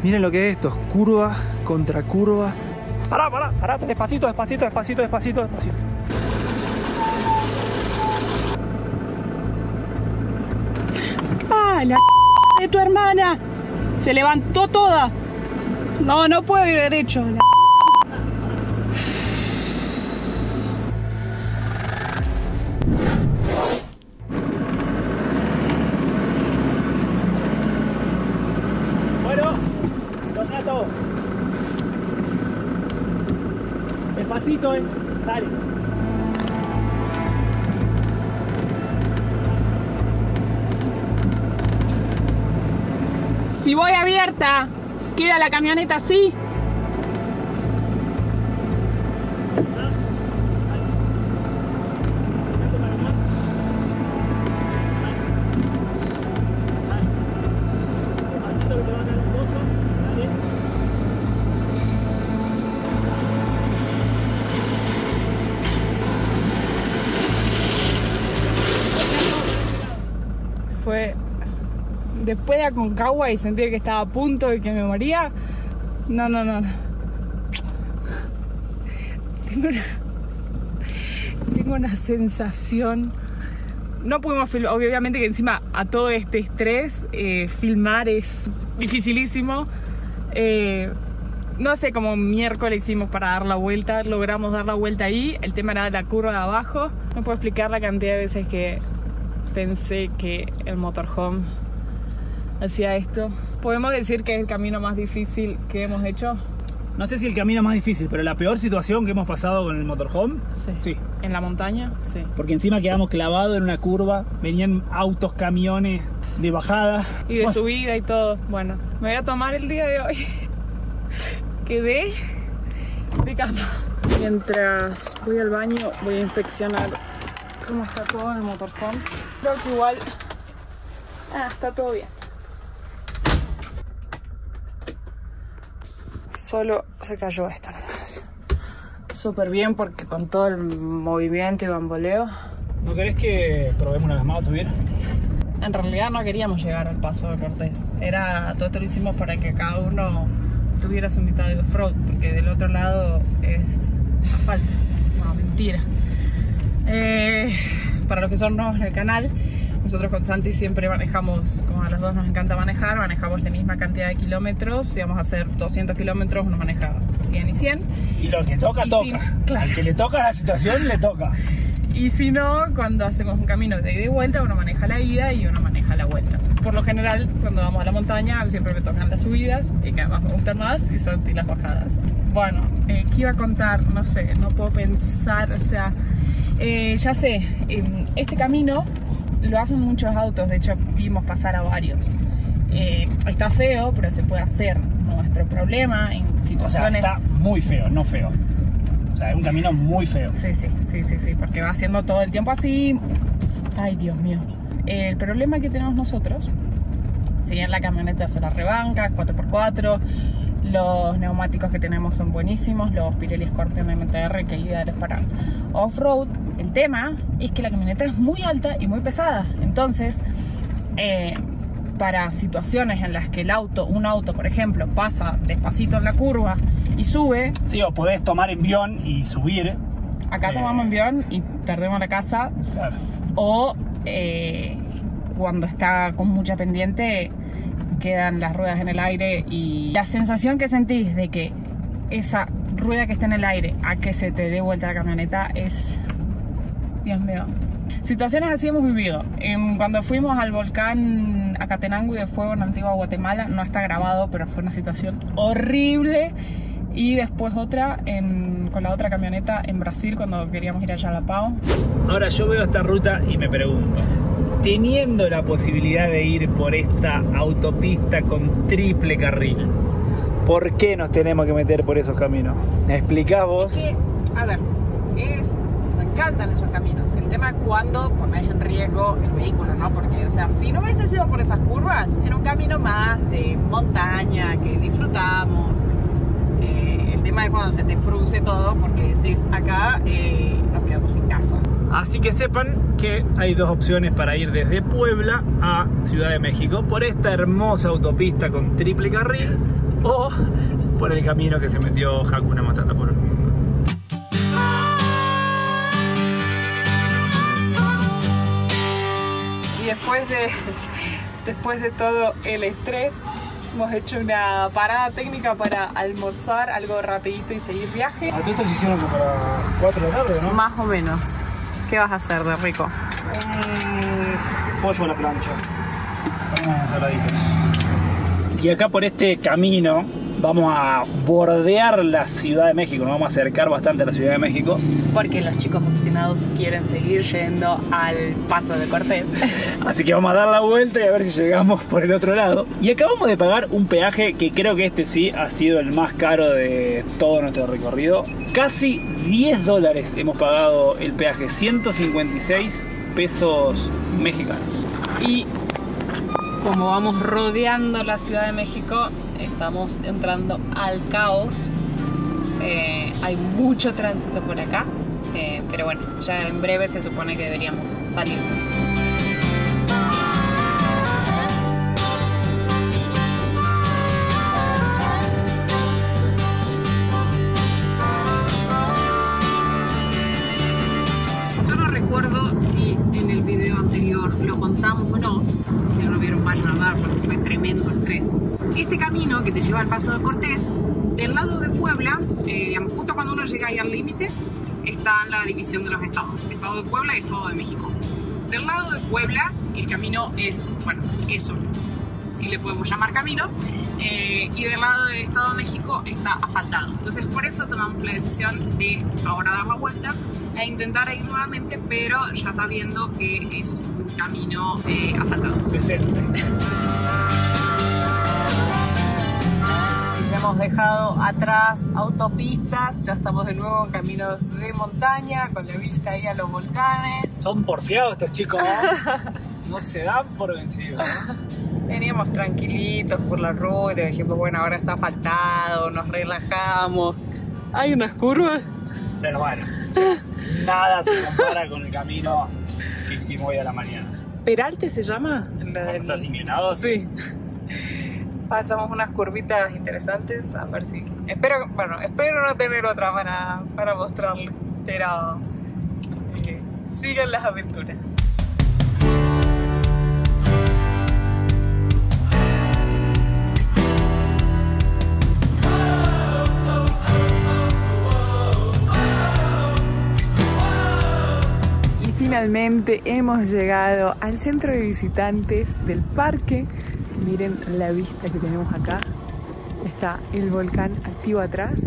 Miren lo que es esto, curva contra curva. Pará, despacito. ¡Ah, la de tu hermana! Se levantó toda. No puedo ir derecho. Bueno, Donato. Despacito, dale. Si voy abierta, ¿queda la camioneta así? Fue después de Aconcagua y sentir que estaba a punto de que me moría. No. Tengo una sensación. No pudimos filmar, obviamente que encima a todo este estrés, filmar es dificilísimo. No sé cómo miércoles hicimos para dar la vuelta, logramos dar la vuelta ahí. El tema era la curva de abajo. No puedo explicar la cantidad de veces que pensé que el motorhome hacía esto. ¿Podemos decir que es el camino más difícil que hemos hecho? No sé si el camino más difícil, pero la peor situación que hemos pasado con el motorhome. Sí. ¿En la montaña? Sí. Porque encima quedamos clavados en una curva, venían autos, camiones de bajada. Y de subida y todo. Bueno, me voy a tomar el día de hoy. Quedé de cama. Mientras voy al baño, voy a inspeccionar cómo está todo en el motorhome. Creo que igual está todo bien. Solo se cayó esto nomás. Súper bien porque con todo el movimiento y bamboleo. ¿No querés que probemos una vez más a subir? En realidad no queríamos llegar al Paso de Cortés. Todo esto lo hicimos para que cada uno tuviera su mitad de off-road, porque del otro lado es asfalto. No, mentira. Para los que son nuevos en el canal, nosotros con Santi siempre manejamos, como a los dos nos encanta manejar, manejamos la misma cantidad de kilómetros. Si vamos a hacer 200 kilómetros, uno maneja 100 y 100. Y lo que toca, toca. Claro. Al que le toca la situación, le toca. Y si no, cuando hacemos un camino de ida y vuelta, uno maneja la ida y uno maneja la vuelta. Por lo general, cuando vamos a la montaña, siempre me tocan las subidas, y que además me gustan más, y Santi las bajadas. Bueno, ¿qué iba a contar? No sé, no puedo pensar, o sea, ya sé, este camino lo hacen muchos autos, de hecho vimos pasar a varios. Está feo, pero se puede hacer. Nuestro problema en situaciones... O sea, está muy feo, no feo. O sea, es un camino muy feo. Sí, porque va haciendo todo el tiempo así. Ay, Dios mío. El problema que tenemos nosotros, si bien la camioneta se la rebanca, 4x4, los neumáticos que tenemos son buenísimos, los Pirelli Scorpion MTR, que ideales para off-road. El tema es que la camioneta es muy alta y muy pesada. Entonces, para situaciones en las que un auto, por ejemplo, pasa despacito en la curva y sube... Sí, o podés tomar envión y subir. Acá tomamos envión y perdemos la casa. Claro. O cuando está con mucha pendiente, quedan las ruedas en el aire y la sensación que sentís de que esa rueda que está en el aire a que se te dé vuelta la camioneta es... Dios mío. Situaciones así hemos vivido. Cuando fuimos al volcán Acatenango de Fuego en Antigua Guatemala, no está grabado, pero fue una situación horrible. Y después otra con la otra camioneta en Brasil, cuando queríamos ir allá a La Pau. Ahora yo veo esta ruta y me pregunto, teniendo la posibilidad de ir por esta autopista con triple carril, ¿por qué nos tenemos que meter por esos caminos? ¿Me explicás vos? Es que, a ver, me encantan esos caminos. El tema es cuando ponés en riesgo el vehículo, ¿no? Porque, o sea, si no hubiese sido por esas curvas, era un camino más de montaña que disfrutamos. El tema es cuando se te frunce todo, porque decís, acá nos quedamos sin casa. Así que sepan que hay dos opciones para ir desde Puebla a Ciudad de México por esta hermosa autopista con triple carril, o por el camino que se metió Hakuna Matata por el mundo. Y después de todo el estrés, hemos hecho una parada técnica para almorzar algo rapidito y seguir viaje. A todo esto se hicieron como para 4 de la tarde, ¿no? Más o menos. ¿Qué vas a hacer de rico? Pollo a la plancha. Unas ensaladitas. Y acá por este camino vamos a bordear la Ciudad de México, nos vamos a acercar bastante a la Ciudad de México. Porque los chicos obstinados quieren seguir yendo al Paso de Cortés. Así que vamos a dar la vuelta y a ver si llegamos por el otro lado. Y acabamos de pagar un peaje que creo que este sí ha sido el más caro de todo nuestro recorrido. Casi $10 hemos pagado el peaje, 156 pesos mexicanos. Y como vamos rodeando la Ciudad de México, estamos entrando al caos. Hay mucho tránsito por acá, pero bueno, ya en breve se supone que deberíamos salirnos. Yo no recuerdo si en el video anterior lo contamos o no. Si no lo vieron, vayan a verlo, fue tremendo estrés. Este camino que te lleva al Paso de Cortés, del lado de Puebla, digamos, justo cuando uno llega ahí al límite, está la división de los estados, Estado de Puebla y Estado de México. Del lado de Puebla, el camino es, bueno, eso, sí le podemos llamar camino, y del lado del Estado de México está asfaltado. Entonces por eso tomamos la decisión de ahora dar la vuelta e intentar ir nuevamente, pero ya sabiendo que es un camino asfaltado. Decente. Ya hemos dejado atrás autopistas, ya estamos de nuevo en caminos de montaña, con la vista ahí a los volcanes. Son porfiados estos chicos, ¿no? No se dan por vencidos, ¿no? Veníamos tranquilitos por la ruta, dijimos, bueno, ahora está asfaltado, nos relajamos. Hay unas curvas. Pero bueno, nada se compara con el camino que hicimos hoy a la mañana. ¿Peralte se llama? ¿Estás inclinado? Sí. Pasamos unas curvitas interesantes, a ver si... Espero no tener otra para mostrarles, pero sigan las aventuras. Y finalmente hemos llegado al centro de visitantes del parque. Miren la vista que tenemos acá. Está el volcán activo atrás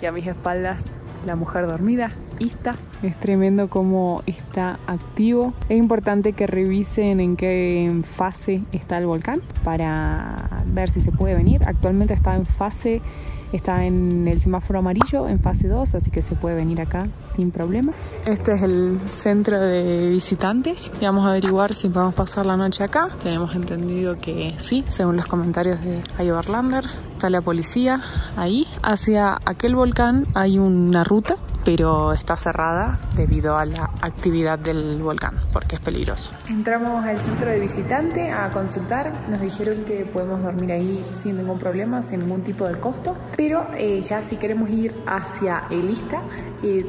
y a mis espaldas la mujer dormida, Ista. Es tremendo cómo está activo. Es importante que revisen en qué fase está el volcán para ver si se puede venir. Actualmente está en el semáforo amarillo, en fase 2, así que se puede venir acá sin problema. Este es el centro de visitantes y vamos a averiguar si podemos pasar la noche acá. Tenemos entendido que sí, según los comentarios de Overlander. Está la policía ahí. Hacia aquel volcán hay una ruta, pero está cerrada debido a la actividad del volcán, porque es peligroso. Entramos al centro de visitante a consultar. Nos dijeron que podemos dormir ahí sin ningún problema, sin ningún tipo de costo. Pero ya si queremos ir hacia el Ista,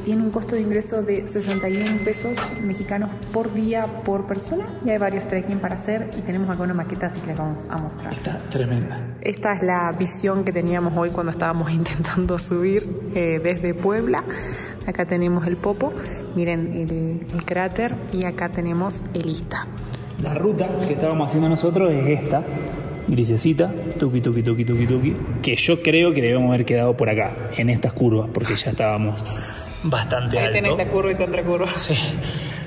tiene un costo de ingreso de 61 pesos mexicanos por día por persona. Y hay varios trekking para hacer y tenemos acá una maqueta, así que les vamos a mostrar. Está tremenda. Esta es la visión que teníamos hoy cuando estábamos intentando subir desde Puebla. Acá tenemos el Popo, miren el cráter, y acá tenemos el Ista. La ruta que estábamos haciendo nosotros es esta, grisecita, tuki tuki tuki tuki tuki, que yo creo que debemos haber quedado por acá, en estas curvas, porque ya estábamos bastante alto. Ahí tenés la curva y contracurva. Sí.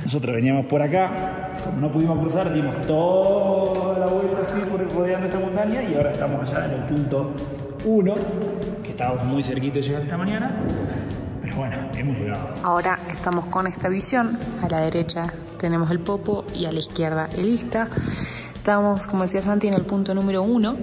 Nosotros veníamos por acá, como no pudimos cruzar, dimos toda la vuelta así rodeando esta montaña y ahora estamos allá en el punto 1, que estábamos muy cerquita de llegar esta mañana. Pero bueno, hemos llegado. Ahora estamos con esta visión. A la derecha tenemos el Popo y a la izquierda el Ista. Estamos, como decía Santi, en el punto número 1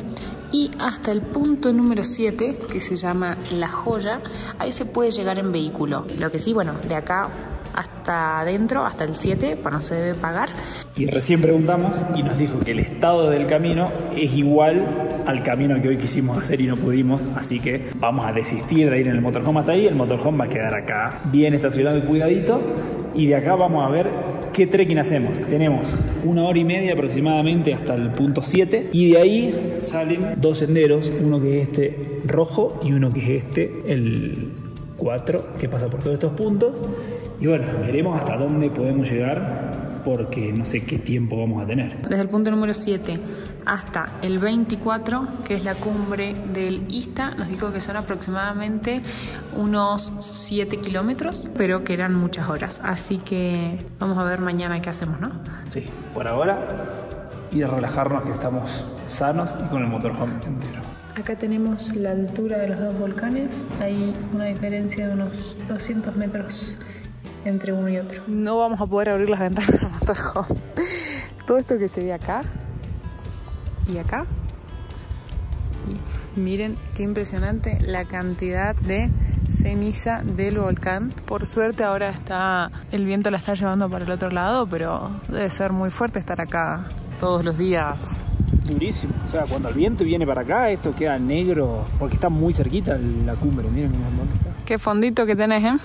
y hasta el punto número 7, que se llama La Joya. Ahí se puede llegar en vehículo. Lo que sí, bueno, de acá hasta hasta adentro, hasta el 7, para no se debe pagar. Y recién preguntamos y nos dijo que el estado del camino es igual al camino que hoy quisimos hacer y no pudimos, así que vamos a desistir de ir en el motorhome hasta ahí. El motorhome va a quedar acá, bien estacionado y cuidadito, y de acá vamos a ver qué trekking hacemos. Tenemos 1 hora y media aproximadamente hasta el punto 7, y de ahí salen 2 senderos, uno que es este rojo y uno que es este, el 4, que pasa por todos estos puntos. Y bueno, veremos hasta dónde podemos llegar, porque no sé qué tiempo vamos a tener. Desde el punto número 7 hasta el 24, que es la cumbre del Ista, nos dijo que son aproximadamente unos 7 kilómetros, pero que eran muchas horas. Así que vamos a ver mañana qué hacemos, ¿no? Sí, por ahora ir a relajarnos, que estamos sanos y con el motorhome entero. Acá tenemos la altura de los dos volcanes. Hay una diferencia de unos 200 metros entre uno y otro. No vamos a poder abrir las ventanas del motorhome. Todo esto que se ve acá y acá. Y miren qué impresionante la cantidad de ceniza del volcán. Por suerte ahora el viento la está llevando para el otro lado, pero debe ser muy fuerte estar acá todos los días. Durísimo, o sea, cuando el viento viene para acá, esto queda negro, porque está muy cerquita la cumbre. Miren dónde está. Qué fondito que tenés, ¿eh?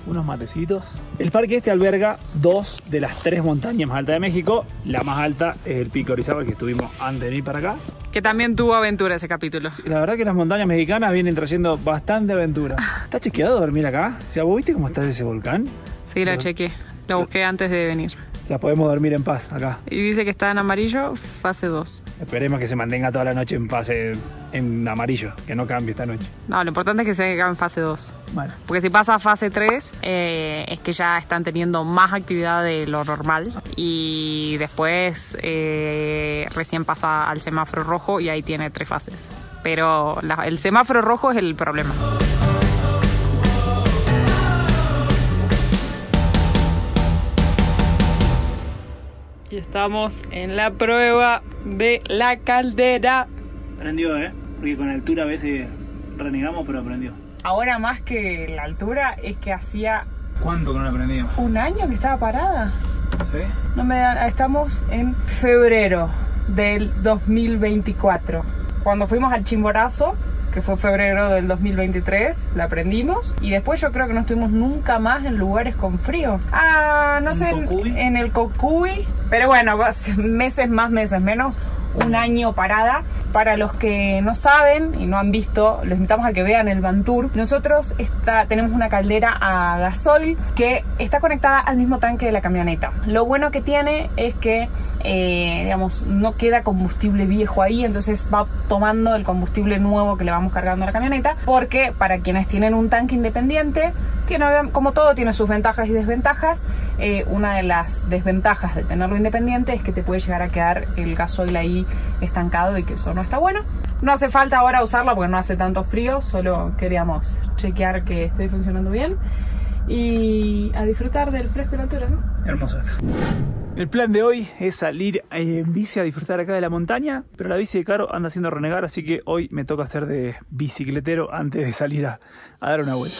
Unos matecitos. El parque este alberga 2 de las 3 montañas más altas de México. La más alta es el Pico Orizaba, que estuvimos antes de venir para acá. Que también tuvo aventura ese capítulo. Sí, la verdad que las montañas mexicanas vienen trayendo bastante aventura. ¿Está chequeado dormir acá? O sea, ¿vos viste cómo está ese volcán? Sí, lo chequeé. Lo busqué antes de venir. O sea, podemos dormir en paz acá. Y dice que está en amarillo, fase 2. Esperemos que se mantenga toda la noche en amarillo, que no cambie esta noche. No, lo importante es que se haga en fase 2. Bueno. Porque si pasa a fase 3, es que ya están teniendo más actividad de lo normal. Y después recién pasa al semáforo rojo y ahí tiene 3 fases. Pero el semáforo rojo es el problema. Y estamos en la prueba de la caldera. Prendió, porque con la altura a veces renegamos, pero prendió. Ahora más que la altura es que hacía... ¿Cuánto que no la prendíamos? ¿Un año que estaba parada? ¿Sí? No me dan... Estamos en febrero del 2024. Cuando fuimos al Chimborazo, que fue febrero del 2023, la prendimos. Y después yo creo que no estuvimos nunca más en lugares con frío. No sé, en el Cocuy. Pero bueno, meses más, meses menos. Un año parada. Para los que no saben y no han visto, los invitamos a que vean el Van Tour. Nosotros tenemos una caldera a gasoil que está conectada al mismo tanque de la camioneta. Lo bueno que tiene es que digamos, no queda combustible viejo ahí, entonces va tomando el combustible nuevo que le vamos cargando a la camioneta, porque para quienes tienen un tanque independiente, como todo, tiene sus ventajas y desventajas. Una de las desventajas de tenerlo independiente es que te puede llegar a quedar el gasoil ahí estancado y que eso no está bueno. No hace falta ahora usarla porque no hace tanto frío, solo queríamos chequear que esté funcionando bien y a disfrutar del fresco y la altura, ¿no? Hermoso está. El plan de hoy es salir en bici a disfrutar acá de la montaña, pero la bici de Caro anda haciendo renegar, así que hoy me toca hacer de bicicletero antes de salir a dar una vuelta.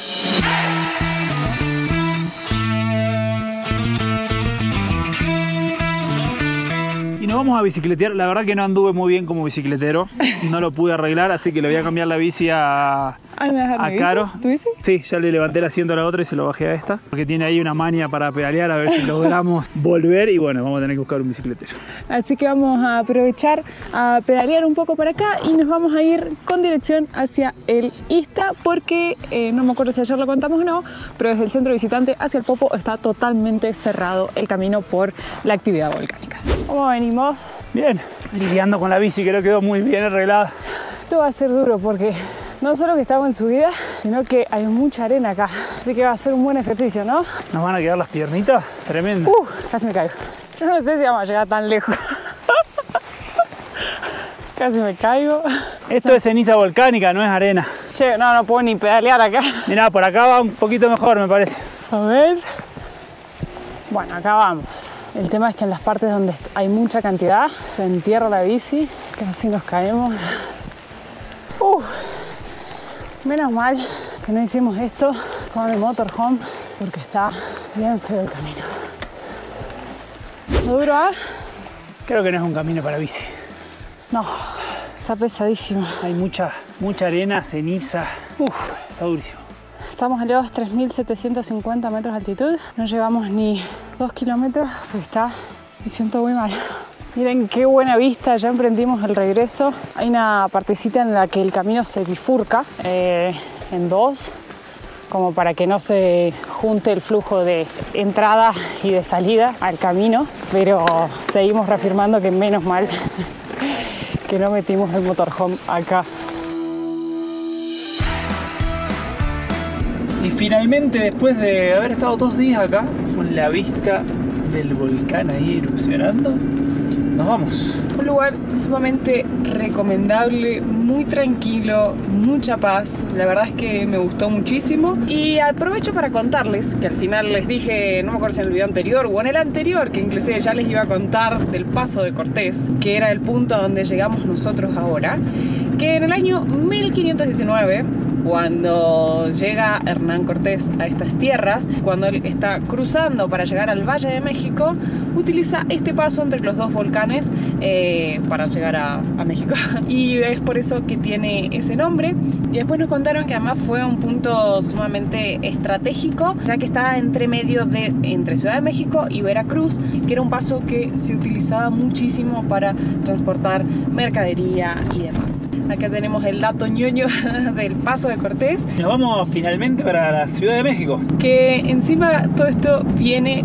Y nos vamos a bicicletear. La verdad que no anduve muy bien como bicicletero, no lo pude arreglar, así que le voy a cambiar la bici a Caro. ¿Tu bici? Sí, ya le levanté el asiento a la otra y se lo bajé a esta, porque tiene ahí una maña para pedalear, a ver si logramos volver. Y bueno, vamos a tener que buscar un bicicletero. Así que vamos a aprovechar a pedalear un poco para acá y nos vamos a ir con dirección hacia el Ista, porque no me acuerdo si ayer lo contamos o no, pero desde el centro visitante hacia el Popo está totalmente cerrado el camino por la actividad volcánica. ¿Cómo venimos? Bien, lidiando con la bici, que no quedó muy bien arreglada. Esto va a ser duro porque no solo que estamos en subida, sino que hay mucha arena acá. Así que va a ser un buen ejercicio, ¿no? Nos van a quedar las piernitas, tremendo. Casi me caigo. Yo no sé si vamos a llegar tan lejos. Casi me caigo. Esto es ceniza volcánica, no es arena. Che, no puedo ni pedalear acá. Mirá, por acá va un poquito mejor, me parece. A ver. Bueno, acá vamos. El tema es que en las partes donde hay mucha cantidad, se entierra la bici, casi nos caemos. Menos mal que no hicimos esto con el motorhome porque está bien feo el camino. ¿No duro, ah? Creo que no es un camino para bici. No, está pesadísimo. Hay mucha arena, ceniza. Está durísimo. Estamos elevados 3.750 metros de altitud. No llevamos ni 2 kilómetros porque me siento muy mal. Miren qué buena vista, ya emprendimos el regreso. Hay una partecita en la que el camino se bifurca en dos, como para que no se junte el flujo de entrada y de salida al camino, pero seguimos reafirmando que menos mal que no metimos el motorhome acá. Y finalmente, después de haber estado 2 días acá, con la vista del volcán ahí erupcionando, nos vamos. Un lugar sumamente recomendable, muy tranquilo, mucha paz. La verdad es que me gustó muchísimo. Y aprovecho para contarles, que al final les dije, no me acuerdo si en el video anterior o en el anterior, que inclusive ya les iba a contar del Paso de Cortés, que era el punto a donde llegamos nosotros ahora, que en el año 1519, cuando llega Hernán Cortés a estas tierras, cuando él está cruzando para llegar al Valle de México, utiliza este paso entre los dos volcanes para llegar a México. Y es por eso que tiene ese nombre. Y después nos contaron que además fue un punto sumamente estratégico, ya que está entre medio entre Ciudad de México y Veracruz, que era un paso que se utilizaba muchísimo para transportar mercadería y demás. Acá tenemos el dato ñoño del Paso de Cortés. Nos vamos finalmente para la Ciudad de México. Que encima todo esto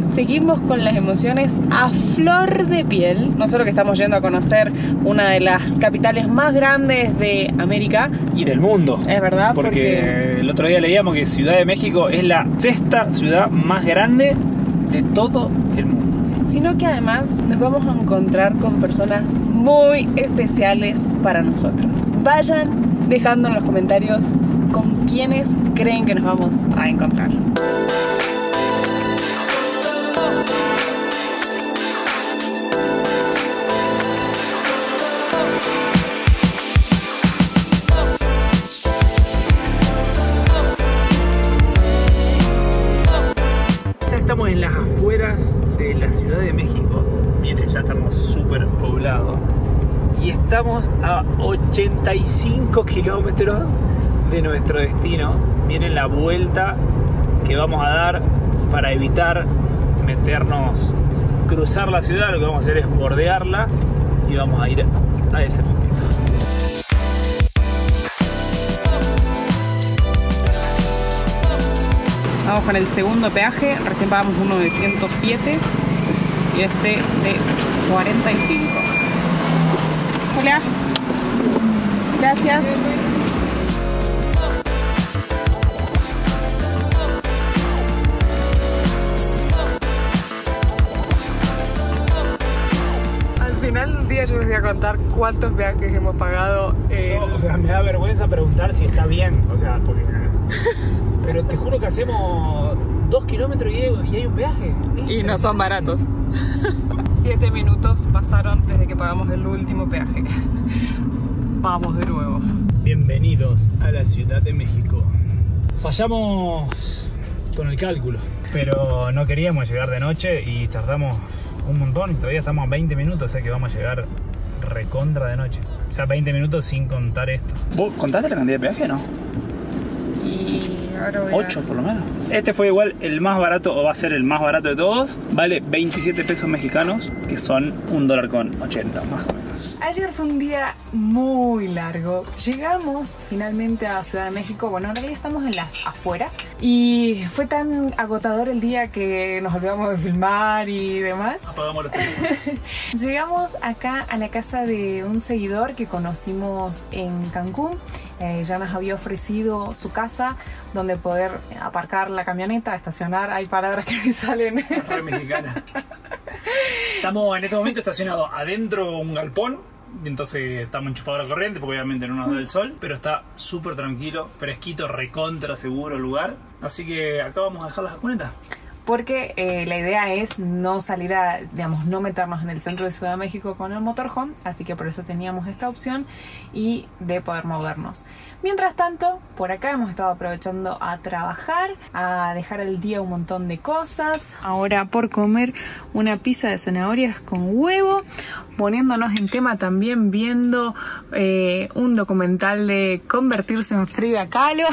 seguimos con las emociones a flor de piel. Nosotros que estamos yendo a conocer una de las capitales más grandes de América. Y del mundo. Es verdad, porque el otro día leíamos que Ciudad de México es la 6ª ciudad más grande de todo el mundo. Sino que además nos vamos a encontrar con personas muy especiales para nosotros. Vayan dejando en los comentarios con quiénes creen que nos vamos a encontrar. Ya estamos en las afueras de la Ciudad de México. Miren, ya estamos súper poblados y estamos a 85 kilómetros de nuestro destino. Miren la vuelta que vamos a dar para evitar cruzar la ciudad. Lo que vamos a hacer es bordearla y vamos a ir a ese puntito. Vamos con el segundo peaje, recién pagamos uno de 107 y este de 45. Hola. Gracias. Al final del día yo les voy a contar cuántos peajes hemos pagado. Me da vergüenza preguntar si está bien, porque... Pero te juro que hacemos 2 kilómetros y hay un peaje. Y no son baratos. 7 minutos pasaron desde que pagamos el último peaje. Vamos de nuevo. Bienvenidos a la Ciudad de México. Fallamos con el cálculo, pero no queríamos llegar de noche y tardamos un montón. Todavía estamos a 20 minutos, o sea que vamos a llegar recontra de noche. O sea, 20 minutos sin contar esto. ¿Vos contaste la cantidad de peaje, no? Y ahora voy 8 por lo menos. Este fue igual el más barato, o va a ser el más barato de todos. Vale 27 pesos mexicanos, que son $1.80 más o menos. Ayer fue un día muy largo. Llegamos finalmente a Ciudad de México. Bueno, en realidad estamos en las afueras. Y fue tan agotador el día que nos olvidamos de filmar y demás. Apagamos los teléfonos. Llegamos acá a la casa de un seguidor que conocimos en Cancún. Ya nos había ofrecido su casa donde poder aparcar la camioneta, estacionar. Hay palabras que me salen. Re mexicana. Estamos en este momento estacionados adentro de un galpón. Entonces estamos enchufados a la corriente porque obviamente no nos da el sol. Pero está súper tranquilo, fresquito, recontra seguro el lugar. Así que acá vamos a dejar las camionetas. porque la idea es no salir a, digamos, no meternos en el centro de Ciudad de México con el motorhome, así que por eso teníamos esta opción y de poder movernos. Mientras tanto, por acá hemos estado aprovechando a trabajar, a dejar al día un montón de cosas. Ahora por comer una pizza de zanahorias con huevo, poniéndonos en tema también viendo un documental de convertirse en Frida Kahlo.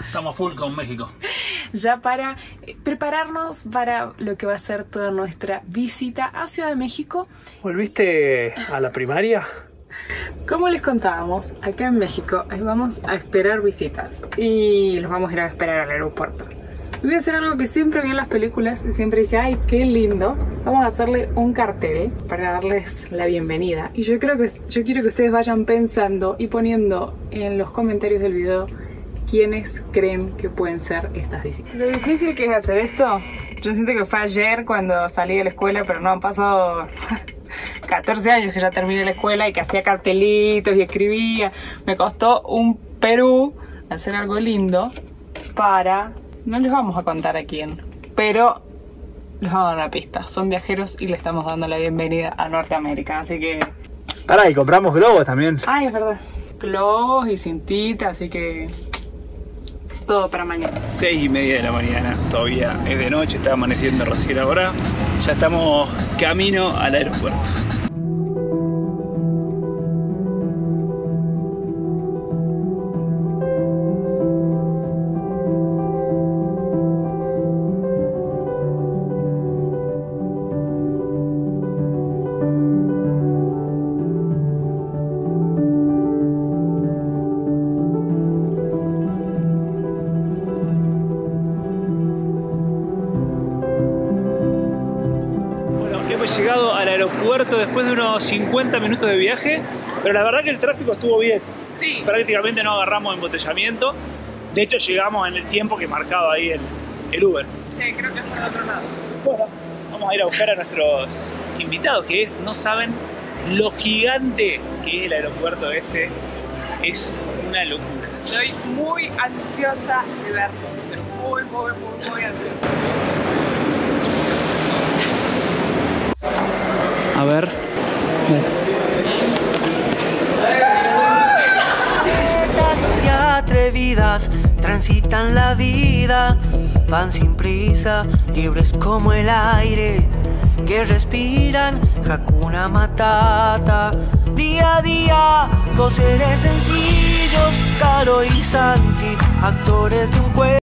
Estamos full con México. Ya para prepararnos para lo que va a ser toda nuestra visita a Ciudad de México. ¿Volviste a la primaria? Como les contábamos, acá en México vamos a esperar visitas y los vamos a ir a esperar al aeropuerto. Voy a hacer algo que siempre vi en las películas y siempre dije, ay, qué lindo. Vamos a hacerle un cartel para darles la bienvenida. Y yo quiero que ustedes vayan pensando y poniendo en los comentarios del video quiénes creen que pueden ser estas visitas. Lo difícil que es hacer esto, yo siento que fue ayer cuando salí de la escuela, pero no han pasado 14 años que ya terminé la escuela y que hacía cartelitos y escribía. Me costó un Perú hacer algo lindo para... No les vamos a contar a quién, pero les vamos a dar una pista. Son viajeros y le estamos dando la bienvenida a Norteamérica, así que... Pará, y compramos globos también. Ay, es verdad. Globos y cintita, así que... todo para mañana. 6:30 de la mañana, todavía es de noche, está amaneciendo recién ahora. Ya estamos camino al aeropuerto. Llegado al aeropuerto después de unos 50 minutos de viaje, pero la verdad que el tráfico estuvo bien. Sí. Prácticamente no agarramos embotellamiento. De hecho llegamos en el tiempo que marcaba ahí el Uber. Sí, creo que es por el otro lado. Bueno, vamos a ir a buscar a nuestros invitados, que no saben lo gigante que es el aeropuerto este. Es una locura. Estoy muy ansiosa de verlo. Muy ansiosa. A ver. Y atrevidas transitan la vida, van sin prisa, libres como el aire que respiran, Hakuna Matata. Día a día, dos seres sencillos, Caro y Santi, actores de un cuento.